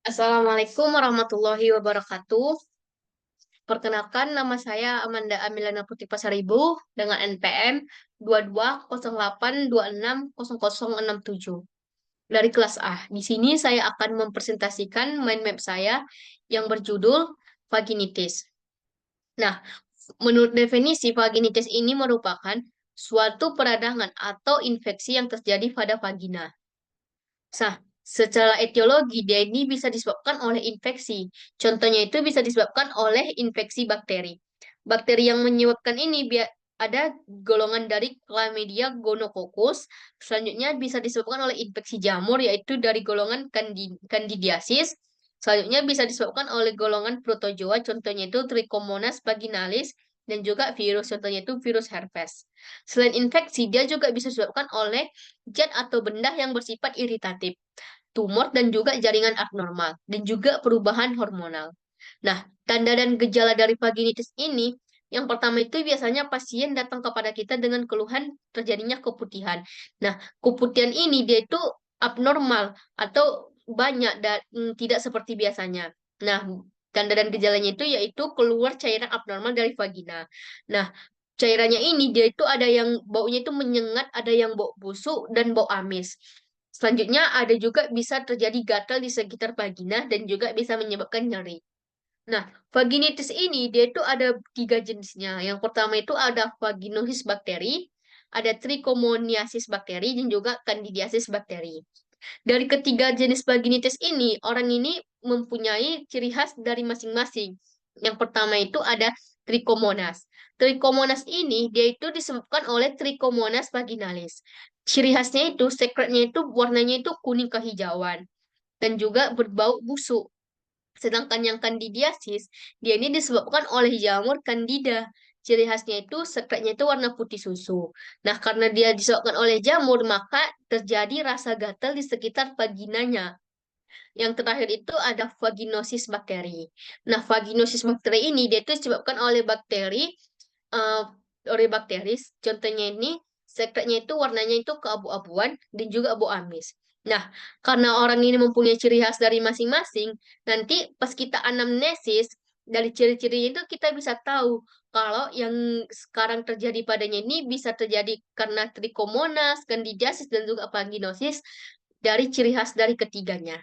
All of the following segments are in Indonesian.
Assalamualaikum warahmatullahi wabarakatuh. Perkenalkan, nama saya Amanda Amilana Putri Pasaribu dengan NPM 2208260067 dari kelas A. Di sini saya akan mempresentasikan mind map saya yang berjudul vaginitis. Nah, menurut definisi vaginitis ini merupakan suatu peradangan atau infeksi yang terjadi pada vagina. Nah, secara etiologi, dia ini bisa disebabkan oleh infeksi. Contohnya itu bisa disebabkan oleh infeksi bakteri. Bakteri yang menyebabkan ini ada golongan dari Chlamydia gonococcus. Selanjutnya bisa disebabkan oleh infeksi jamur, yaitu dari golongan Candidiasis. Selanjutnya bisa disebabkan oleh golongan protozoa, contohnya itu Trichomonas vaginalis, dan juga virus, contohnya itu virus herpes. Selain infeksi, dia juga bisa disebabkan oleh zat atau benda yang bersifat iritatif, tumor dan juga jaringan abnormal, dan juga perubahan hormonal. Nah, tanda dan gejala dari vaginitis ini, yang pertama itu biasanya pasien datang kepada kita dengan keluhan terjadinya keputihan. Nah, keputihan ini dia itu abnormal atau banyak dan tidak seperti biasanya. Nah, tanda dan gejalanya itu yaitu keluar cairan abnormal dari vagina. Nah, cairannya ini dia itu ada yang baunya itu menyengat, ada yang bau busuk dan bau amis. Selanjutnya ada juga bisa terjadi gatal di sekitar vagina dan juga bisa menyebabkan nyeri. Nah, vaginitis ini dia itu ada tiga jenisnya. Yang pertama itu ada vaginosis bakteri, ada trichomoniasis bakteri, dan juga candidiasis bakteri. Dari ketiga jenis vaginitis ini, orang ini mempunyai ciri khas dari masing-masing. Yang pertama itu ada trichomonas. Trichomonas ini dia itu disebabkan oleh Trichomonas vaginalis. Ciri khasnya itu, sekretnya itu warnanya itu kuning kehijauan dan juga berbau busuk. Sedangkan yang candidiasis, dia ini disebabkan oleh jamur Candida. Ciri khasnya itu sekretnya itu warna putih susu. Nah, karena dia disebabkan oleh jamur, maka terjadi rasa gatal di sekitar vaginanya. Yang terakhir itu ada vaginosis bakteri. Nah, vaginosis bakteri ini dia itu disebabkan eh, oleh bakteri. Contohnya ini sekretnya itu warnanya itu keabu-abuan dan juga abu amis. Nah, karena orang ini mempunyai ciri khas dari masing-masing, nanti pas kita anamnesis dari ciri-cirinya itu kita bisa tahu kalau yang sekarang terjadi padanya ini bisa terjadi karena trichomonas, candidiasis dan juga vaginosis dari ciri khas dari ketiganya.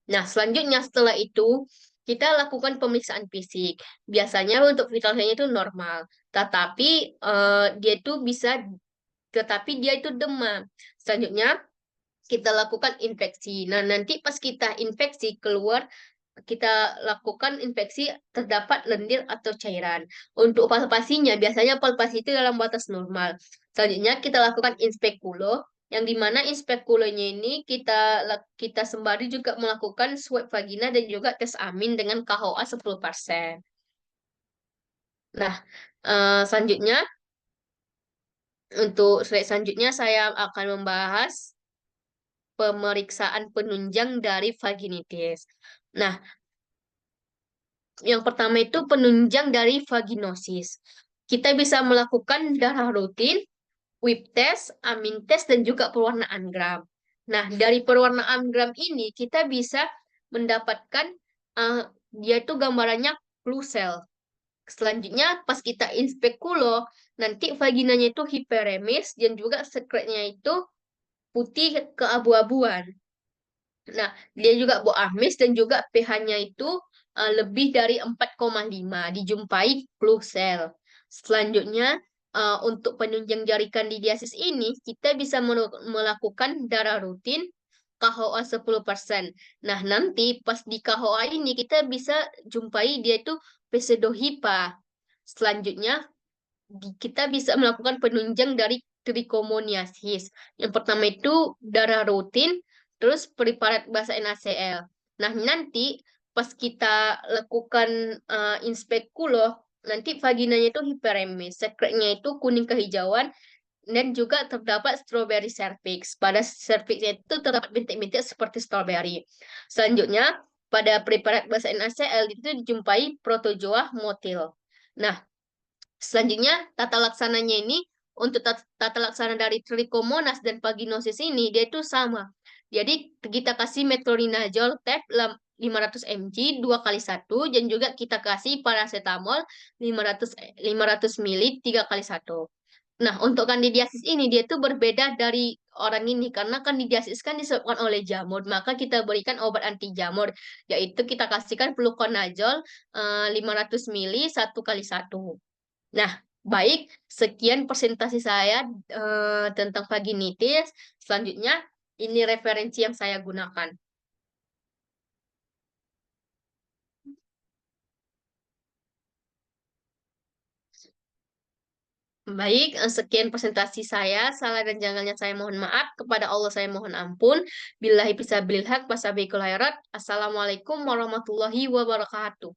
Nah, selanjutnya setelah itu kita lakukan pemeriksaan fisik. Biasanya untuk vital sign itu normal, tetapi dia itu bisa, tetapi dia itu demam. Selanjutnya kita lakukan infeksi. Nah, nanti pas kita infeksi keluar, kita lakukan infeksi terdapat lendir atau cairan. Untuk palpasinya, biasanya palpasi itu dalam batas normal. Selanjutnya kita lakukan inspekulo, yang dimana inspekulonya ini kita sembari juga melakukan swab vagina dan juga tes amin dengan KHOA 10%. Nah, selanjutnya untuk slide selanjutnya saya akan membahas pemeriksaan penunjang dari vaginitis. Nah, yang pertama itu penunjang dari vaginosis. Kita bisa melakukan darah rutin, Wip test, amin test, dan juga pewarnaan gram. Nah, dari pewarnaan gram ini kita bisa mendapatkan uh, dia itu gambarannya clue cell. Selanjutnya, pas kita inspekulo, nanti vaginanya itu hiperemis dan juga sekretnya itu putih keabu-abuan. Nah, dia juga amis dan juga pH-nya itu lebih dari 4,5 dijumpai clue cell. Selanjutnya, untuk penunjang jari kandidiasis ini, kita bisa melakukan darah rutin KHOA 10%. Nah, nanti pas di KHOA ini kita bisa jumpai dia itu pseudohypa. Selanjutnya, kita bisa melakukan penunjang dari trichomoniasis. Yang pertama itu darah rutin, terus preparat bahasa NaCl. Nah, nanti pas kita lakukan inspekulo, nanti vaginanya itu hiperemis, sekretnya itu kuning kehijauan, dan juga terdapat strawberry cervix. Pada cervixnya itu terdapat bintik-bintik seperti strawberry. Selanjutnya, pada preparat bahasa NaCl itu dijumpai protozoa motil. Nah, selanjutnya, tata laksananya ini, untuk tata laksana dari trichomonas dan vaginosis ini, dia itu sama. Jadi, kita kasih metronidazole tab 500 mg 2 kali 1 dan juga kita kasih paracetamol 500 mili 3 kali 1. Nah, untuk kandidiasis ini dia tuh berbeda dari orang ini karena kandidiasis kan disebabkan oleh jamur, maka kita berikan obat anti jamur, yaitu kita kasihkan fluconazole 500 mili 1 kali 1. Nah, baik, sekian presentasi saya tentang vaginitis. Selanjutnya, ini referensi yang saya gunakan. Baik, sekian presentasi saya. Salah dan jangannya saya mohon maaf. Kepada Allah saya mohon ampun. Billahi fisabilil haq, wasabiqul khairat. Assalamualaikum warahmatullahi wabarakatuh.